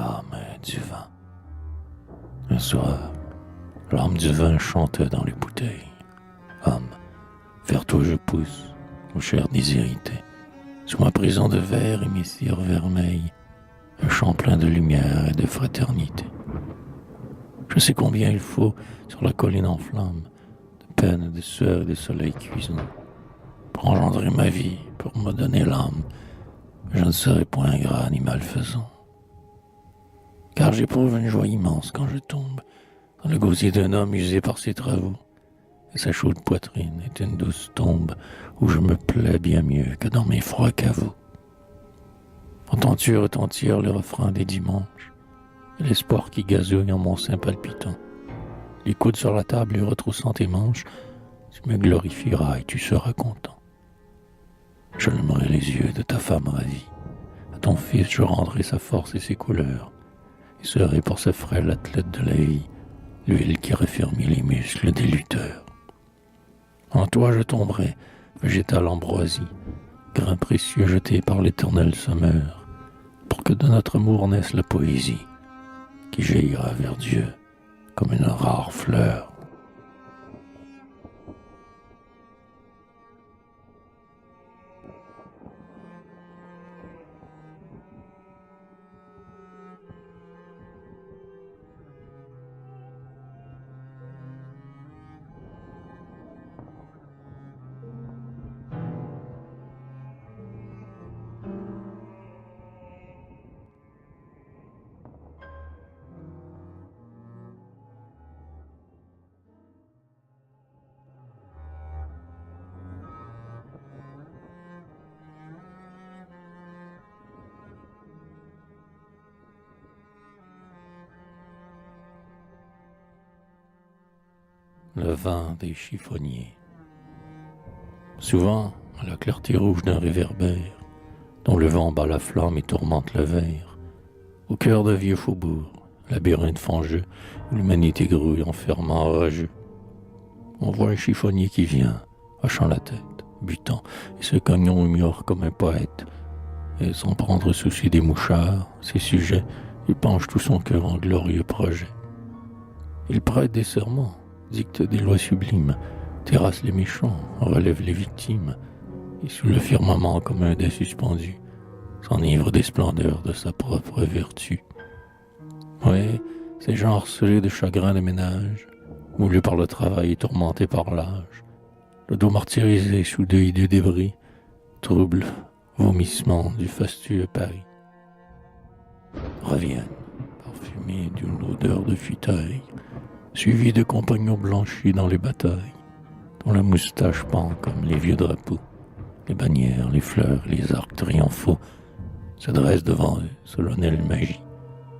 l'âme du vin. Un soir, l'âme du vin chantait dans les bouteilles. Âme, vers toi je pousse, ô chère déshéritée, sous ma prison de verre et mes cires vermeilles, un chant plein de lumière et de fraternité. Je sais combien il faut sur la colline en flammes, de peine, de sueur et de soleil cuisant, pour engendrer ma vie, pour me donner l'âme, mais je ne serai point ingrat ni malfaisant. Car j'éprouve une joie immense quand je tombe dans le gosier d'un homme usé par ses travaux, et sa chaude poitrine est une douce tombe où je me plais bien mieux que dans mes froids caveaux. Entends-tu retentir le refrain des dimanches, et l'espoir qui gazouille en mon sein palpitant? Les coudes sur la table et retroussant tes manches, tu me glorifieras et tu seras content. J'allumerai les yeux de ta femme ravie, à ton fils je rendrai sa force et ses couleurs, et serai pour ce frêle athlète de la haie l'huile qui raffermit les muscles des lutteurs. En toi je tomberai, végétal ambroisie, grain précieux jeté par l'éternel semeur, pour que de notre amour naisse la poésie, qui jaillira vers Dieu comme une rare fleur. Le vin des chiffonniers. Souvent, à la clarté rouge d'un réverbère, dont le vent bat la flamme et tourmente le verre, au cœur d'un vieux faubourg, labyrinthe fangeux, où l'humanité grouille en ferment orageux, on voit un chiffonnier qui vient, hochant la tête, butant, et se cognant au mur comme un poète, et sans prendre souci des mouchards, ses sujets, il penche tout son cœur en glorieux projet. Il prête des serments, dicte des lois sublimes, terrasse les méchants, relève les victimes, et sous le firmament comme un dais suspendu, s'enivre des splendeurs de sa propre vertu. Oui, ces gens harcelés de chagrin de ménage, moulus par le travail et tourmentés par l'âge, le dos martyrisé sous de hideux débris, trouble, vomissement du fastueux Paris, reviennent, parfumés d'une odeur de futaille, suivis de compagnons blanchis dans les batailles, dont la moustache pend comme les vieux drapeaux, les bannières, les fleurs, les arcs triomphaux se dressent devant eux, solennelle magie,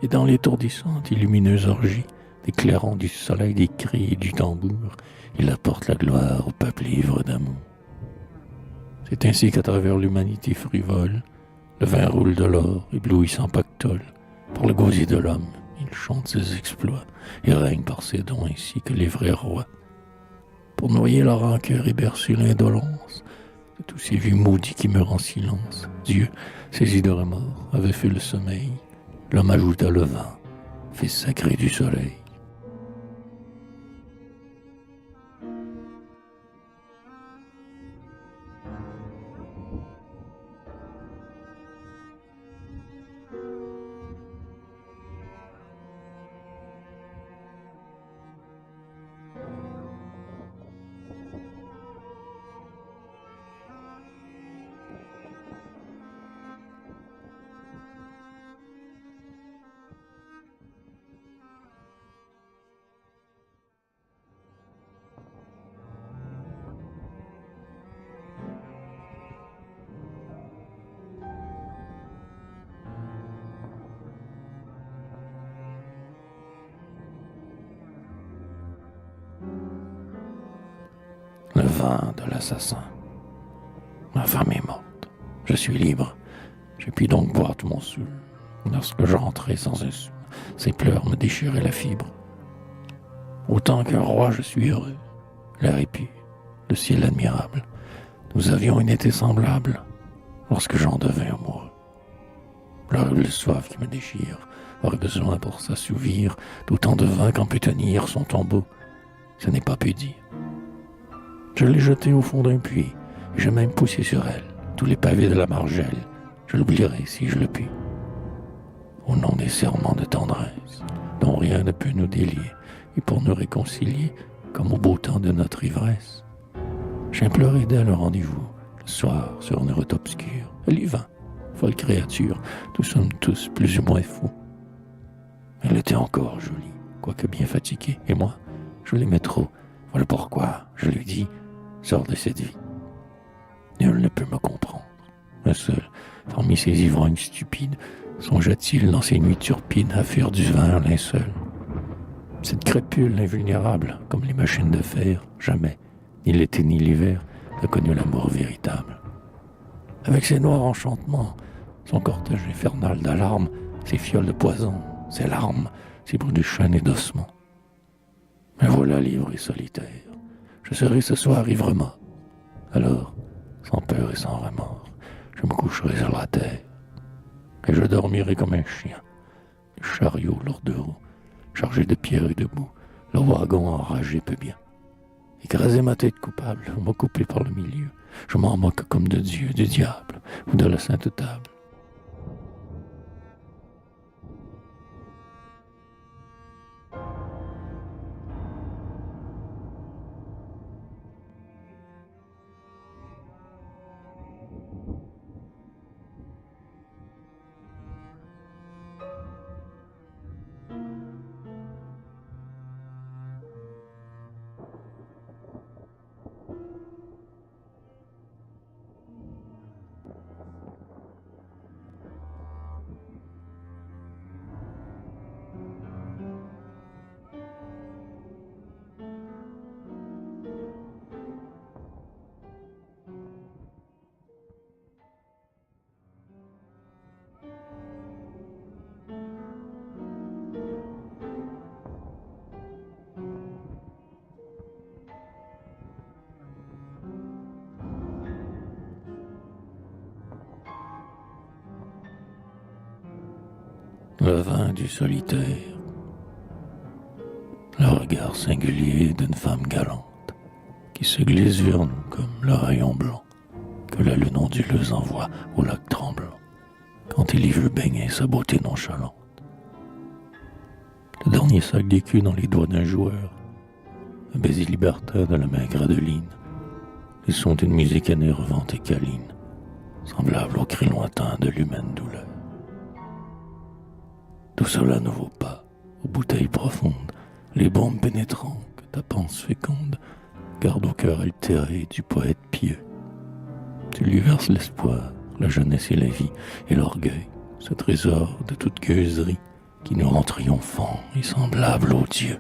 et dans l'étourdissante et lumineuse orgie, des clairons du soleil, des cris et du tambour, il apporte la gloire au peuple ivre d'amour. C'est ainsi qu'à travers l'humanité frivole, le vin roule de l'or, éblouissant pactole, par le gosier de l'homme, il chante ses exploits et règne par ses dons ainsi que les vrais rois. Pour noyer la rancœur et bercer l'indolence de tous ces vieux maudits qui meurent en silence, Dieu, saisi de remords, avait fait le sommeil. L'homme ajouta le vin, fils sacré du soleil. Le vin de l'assassin. Ma femme est morte. Je suis libre. Je puis donc boire tout mon saoul. Lorsque je rentrai sans un sou, ses pleurs me déchiraient la fibre. Autant qu'un roi, je suis heureux. L'air est pur, le ciel admirable. Nous avions une été semblable lorsque j'en devins amoureux. L'horrible soif qui me déchire aurait besoin pour s'assouvir d'autant de vin qu'en peut tenir son tombeau. Ce n'est pas pu dire. Je l'ai jetée au fond d'un puits, et j'ai même poussé sur elle tous les pavés de la margelle. Je l'oublierai si je le puis. Au nom des serments de tendresse, dont rien ne peut nous délier, et pour nous réconcilier, comme au beau temps de notre ivresse, j'implorai d'elle un rendez-vous, le soir, sur une route obscure. Elle y vint, folle créature, nous sommes tous plus ou moins fous. Elle était encore jolie, quoique bien fatiguée, et moi, je l'aimais trop. Voilà pourquoi je lui dis, sors de cette vie. Nul ne peut me comprendre. Un seul, parmi ces ivrognes stupides, songea-t-il dans ces nuits turpides à faire du vin un linceul. Cette crépule invulnérable, comme les machines de fer, jamais, ni l'été ni l'hiver, n'a connu l'amour véritable. Avec ses noirs enchantements, son cortège infernal d'alarmes, ses fioles de poison, ses larmes, ses bouts de chaîne et d'ossements. Me voilà libre et solitaire. Je serai ce soir ivre-mort. Alors, sans peur et sans remords, je me coucherai sur la terre. Et je dormirai comme un chien. Le chariot lourdeau, chargé de pierres et de boue, le wagon enragé peut bien écraser ma tête coupable, me couper par le milieu. Je m'en moque comme de Dieu, du diable ou de la sainte table. Le vin du solitaire, le regard singulier d'une femme galante qui se glisse vers nous comme le rayon blanc que la lune onduleuse envoie au lac tremblant quand il y veut baigner sa beauté nonchalante. Le dernier sac d'écus dans les doigts d'un joueur, un baiser libertin de la main gradeline, les sons d'une musique énervante et câline, semblable au cri lointain de l'humaine douleur. Tout cela ne vaut pas, aux bouteilles profondes, les bombes pénétrantes que ta panse féconde garde au cœur altéré du poète pieux. Tu lui verses l'espoir, la jeunesse et la vie, et l'orgueil, ce trésor de toute gueuserie qui nous rend triomphants et semblables aux dieux.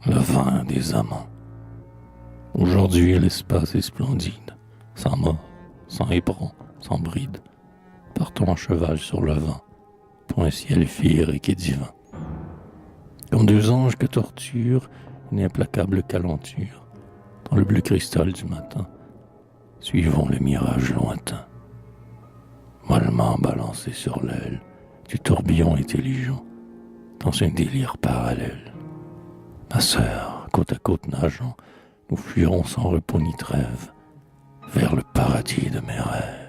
Le vin des amants. Aujourd'hui, l'espace est splendide, sans mort, sans éperon, sans bride. Partons en cheval sur le vent, pour un ciel féerique et divin. Comme deux anges que torture une implacable calenture, dans le bleu cristal du matin, suivons le mirage lointain. Mollement balancé sur l'aile du tourbillon intelligent, dans un délire parallèle. Ma sœur, côte à côte nageant, nous fuirons sans repos ni trêve vers le paradis de mes rêves.